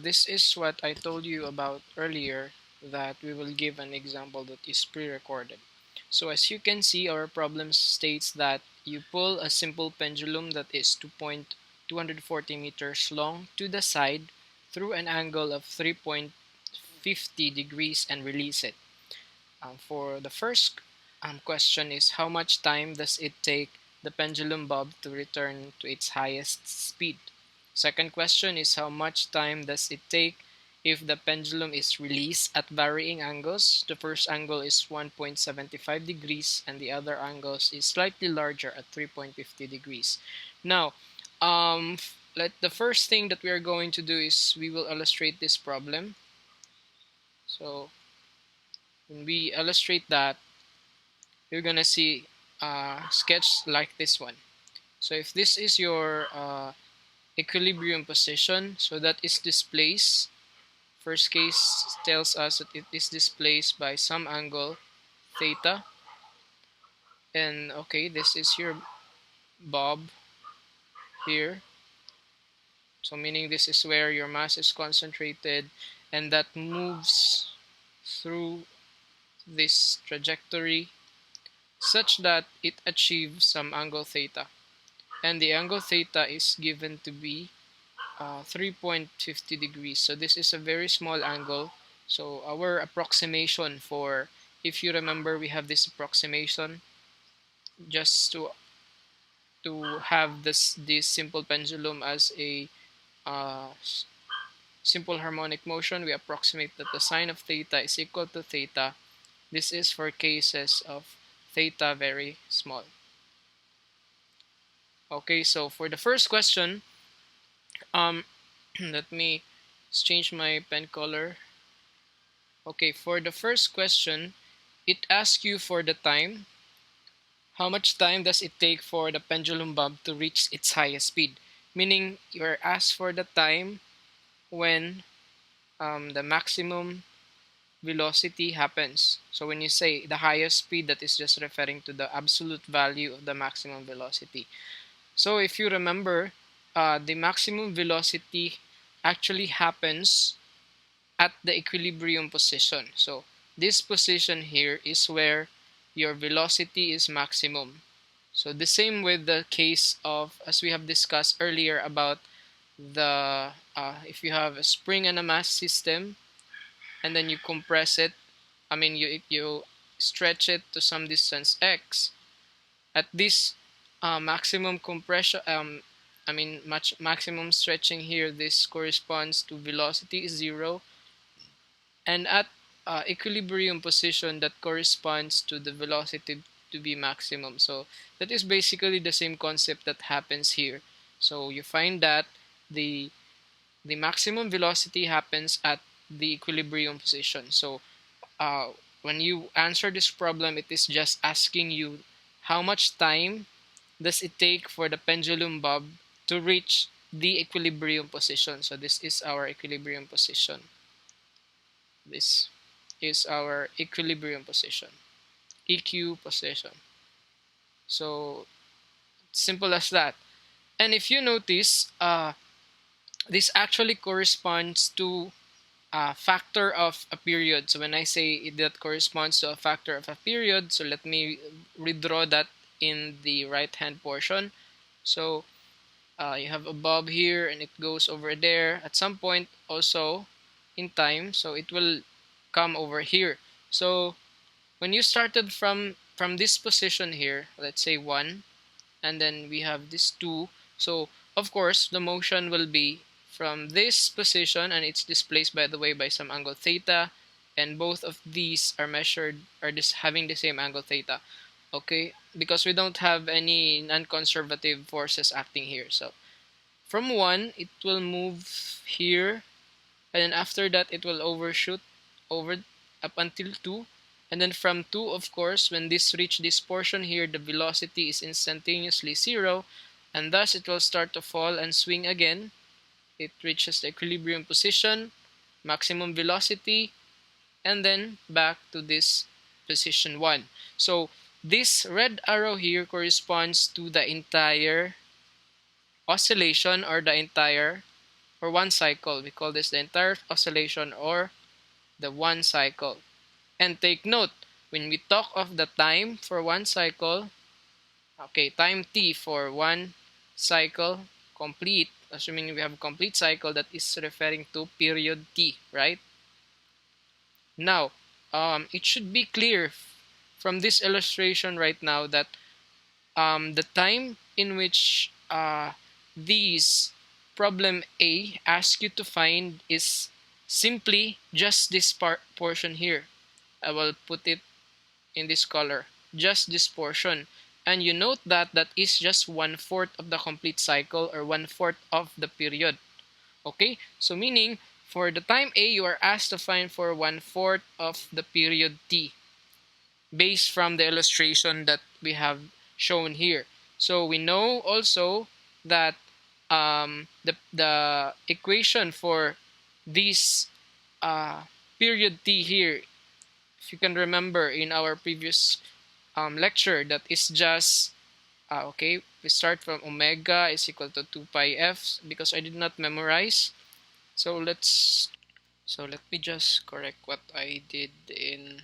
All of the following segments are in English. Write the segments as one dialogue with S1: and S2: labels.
S1: this is what I told you about earlier, that we will give an example that is pre-recorded. So as you can see, our problem states that you pull a simple pendulum that is 240 meters long to the side through an angle of 3.50 degrees and release it. For the first question is, how much time does it take the pendulum bob to return to its highest speed? Second question is, how much time does it take if the pendulum is released at varying angles? The first angle is 1.75 degrees and the other angles is slightly larger at 3.50 degrees. Now, the first thing that we are going to do is we will illustrate this problem. So when we illustrate that, you're gonna see a sketch like this one. So if this is your equilibrium position, so that is displaced. First case tells us that it is displaced by some angle theta. And okay, this is your bob here. So meaning this is where your mass is concentrated and that moves through this trajectory such that it achieves some angle theta. And the angle theta is given to be 3.50 degrees. So this is a very small angle. So our approximation for, if you remember, we have this approximation just to have this simple pendulum as a uh, simple harmonic motion. We approximate that the sine of theta is equal to theta. This is for cases of theta very small. Okay, so for the first question, let me change my pen color. Okay, for the first question, it asks you for the time. How much time does it take for the pendulum bob to reach its highest speed? Meaning, you're asked for the time when the maximum velocity happens. So when you say the highest speed, that is just referring to the absolute value of the maximum velocity. So if you remember, the maximum velocity actually happens at the equilibrium position. So this position here is where your velocity is maximum. So the same with the case of, as we have discussed earlier about the if you have a spring and a mass system and then you compress it, I mean you stretch it to some distance x, at this maximum compression, maximum stretching here, this corresponds to velocity is 0, and at equilibrium position that corresponds to the velocity to be maximum. So that is basically the same concept that happens here. So you find that the maximum velocity happens at the equilibrium position. So when you answer this problem, it is just asking you how much time does it take for the pendulum bob to reach the equilibrium position. So this is our equilibrium position. This is our equilibrium position, EQ position. So simple as that. And if you notice, this actually corresponds to a factor of a period. So when I say that corresponds to a factor of a period, so let me redraw that in the right hand portion. So you have a bob here and it goes over there at some point also in time, so it will come over here. So when you started from this position here, let's say 1, and then we have this 2, so of course the motion will be from this position, and it's displaced, by the way, by some angle theta, and both of these are measured, are having the same angle theta. Okay, because we don't have any non-conservative forces acting here. So from 1 it will move here, and then after that it will overshoot over up until 2, and then from 2, of course, when this reach this portion here, the velocity is instantaneously 0, and thus it will start to fall and swing again. It reaches the equilibrium position, maximum velocity, and then back to this position 1. So this red arrow here corresponds to the entire oscillation, or the entire, for one cycle. We call this the entire oscillation or the one cycle. And take note, when we talk of the time for one cycle, okay, time t for one cycle complete, assuming we have a complete cycle, that is referring to period t, right? Now, it should be clear from this illustration right now that the time in which these problem A asks you to find is simply just this portion here. I will put it in this color, just this portion. And you note that that is just 1/4 of the complete cycle or 1/4 of the period. Okay, so meaning for the time A, you are asked to find for 1/4 of the period T based from the illustration that we have shown here. So we know also that the equation for this period T here, if you can remember in our previous lecture, that is just okay, we start from omega is equal to 2 pi f because I did not memorize. So let me just correct what I did in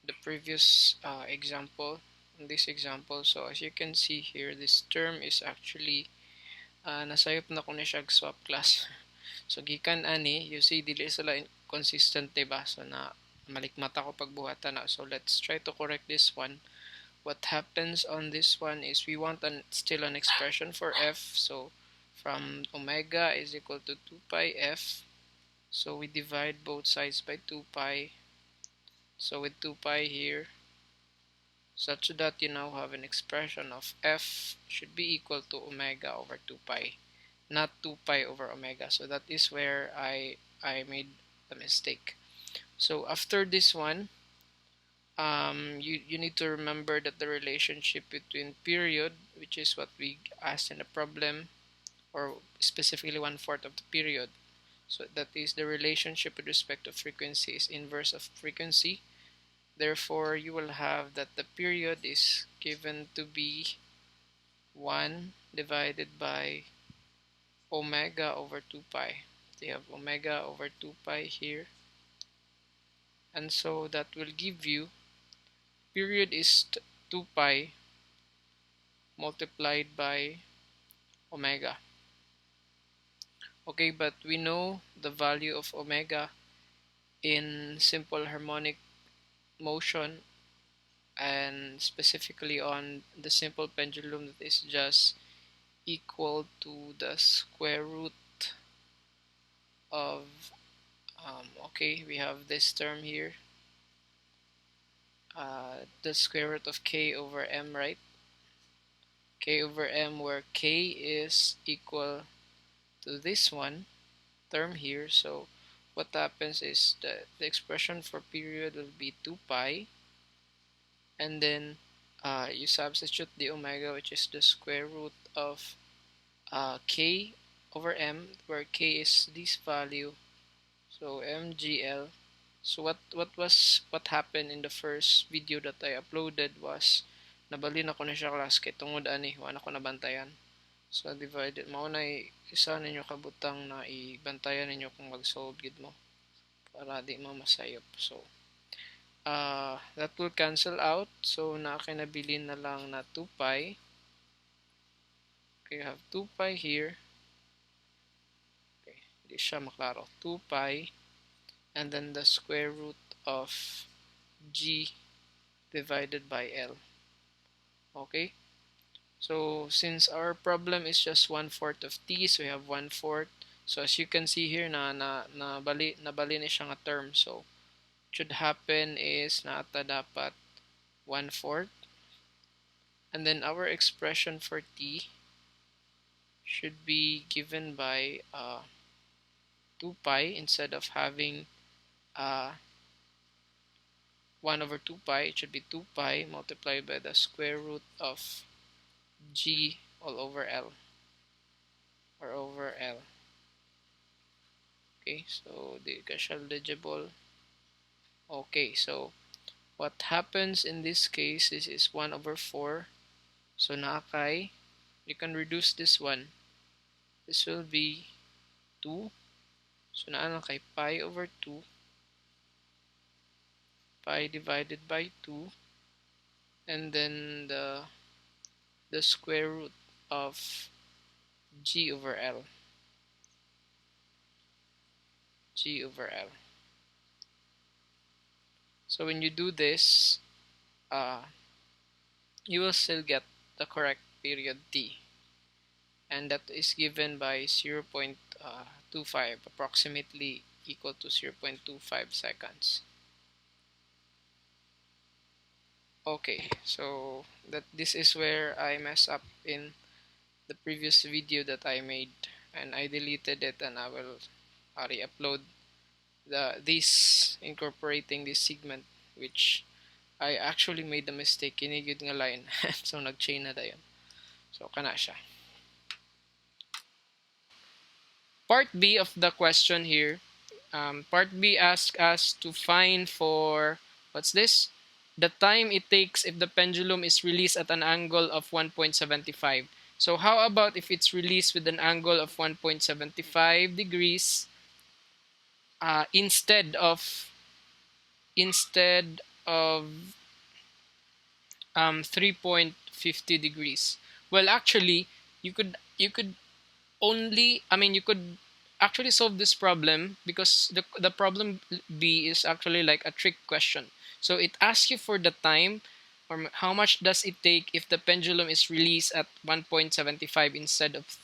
S1: the previous example, in this example. So as you can see here, this term is actually nasayop na ko ni siya swap class. So gikan ani, you see dili sila consistent, diba? So na malikmata ko pagbuhatan na. So let's try to correct this one. What happens on this one is we want still an expression for f. So from omega is equal to 2 pi f. So we divide both sides by 2 pi. So with 2 pi here, such that you now have an expression of f should be equal to omega over 2 pi, not 2 pi over omega. So that is where I made the mistake. So after this one, you need to remember that the relationship between period, which is what we asked in the problem, or specifically 1/4 of the period, so that is the relationship with respect to frequency is inverse of frequency. Therefore, you will have that the period is given to be 1 divided by omega over 2 pi. So you have omega over 2 pi here. And so that will give you period is 2 pi multiplied by omega. Okay, but we know the value of omega in simple harmonic motion, and specifically on the simple pendulum, that is just equal to the square root of okay, we have this term here, the square root of k over m, right? K over m, where k is equal to this one term here. So what happens is the expression for period will be 2 pi, and then you substitute the omega, which is the square root of k over m, where k is this value, so mgl. So what happened in the first video that I uploaded was nabalin ako na siya class kay tungod ani wala ko nabantayan. So divided mao na isa ninyo kabutang na ibantayan ninyo kung mag-solve gid mo para di mo masayop. So that will cancel out. So nakinabilin na lang na 2 pi. Okay, you have 2 pi here. Okay, di siya maklaro. 2 pi and then the square root of g divided by L. Okay, so since our problem is just 1/4 of t, so we have 1/4. So as you can see here nabali ni siya nga term. So should happen is nata dapat 1/4, and then our expression for t should be given by 2 pi instead of having 1 over 2 pi. It should be 2 pi multiplied by the square root of g all over L, or over L. Okay, so the siya legible. Okay, so what happens in this case is 1 over 4. So nakay, you can reduce this one. This will be 2. So na kay pi over 2, pi divided by 2, and then the square root of g over L. G over L. So when you do this, uh, you will still get the correct period t, and that is given by 0.25, approximately equal to 0.25 seconds. Okay, so that this is where I mess up in the previous video that I made, and I deleted it, and I will re-upload this incorporating this segment, which I actually made a mistake. Kinigid nga line. So nag-chain na dayon. So kana siya. Part B of the question here. Part B asks us to find for, what's this? The time it takes if the pendulum is released at an angle of 1.75. So how about if it's released with an angle of 1.75 degrees instead of 3.50 degrees? Well, actually, you could only, I mean, you could actually solve this problem because the problem B is actually like a trick question. So it asks you for the time, or how much does it take if the pendulum is released at 1.75 instead of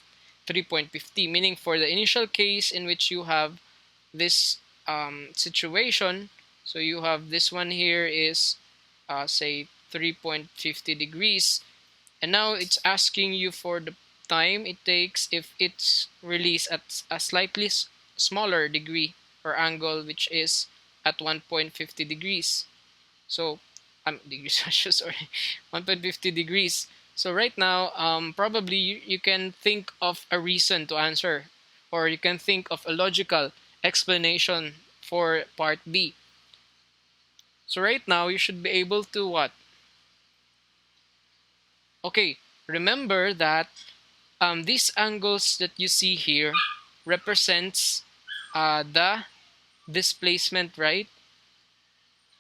S1: 3.50, meaning for the initial case in which you have this situation. So you have this one here is say 3.50 degrees, and now it's asking you for the time it takes if it's released at a slightly smaller degree or angle, which is at 1.50 degrees. So, degrees Celsius, sorry, 1.50 degrees. So right now, probably you can think of a reason to answer, or you can think of a logical explanation for part B. So right now, you should be able to what? Okay, remember that these angles that you see here represents the displacement, right?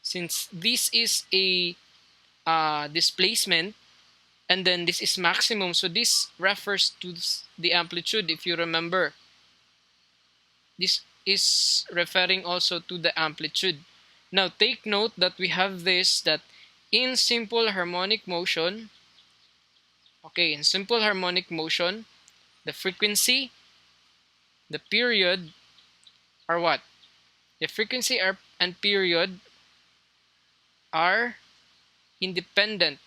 S1: Since this is a displacement, and then this is maximum, so this refers to the amplitude. If you remember, this is referring also to the amplitude. Now take note that we have this, that in simple harmonic motion, okay, in simple harmonic motion, the frequency, the period are what? The frequency and period are independent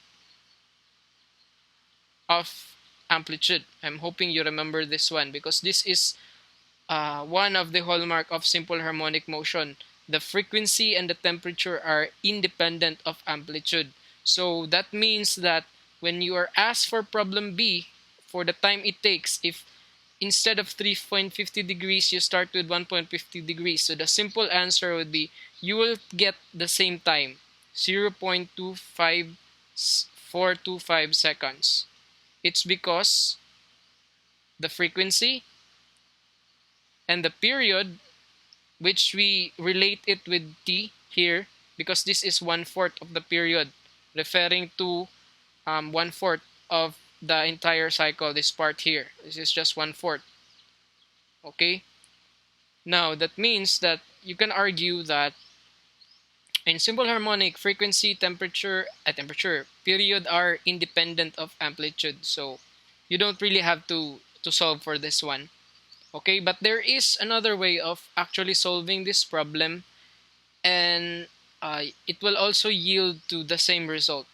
S1: of amplitude. I'm hoping you remember this one because this is one of the hallmark of simple harmonic motion. The frequency and the temperature are independent of amplitude. So that means that when you are asked for problem B, for the time it takes, if instead of 3.50 degrees, you start with 1.50 degrees. So the simple answer would be, you will get the same time, 0.25425 seconds. It's because the frequency and the period, which we relate it with t here, because this is 1/4 of the period, referring to 1/4 of the entire cycle, this part here. This is just 1/4. Okay? Now, that means that you can argue that in simple harmonic, frequency, temperature, period are independent of amplitude. So you don't really have to solve for this one. Okay, but there is another way of actually solving this problem, and it will also yield to the same result.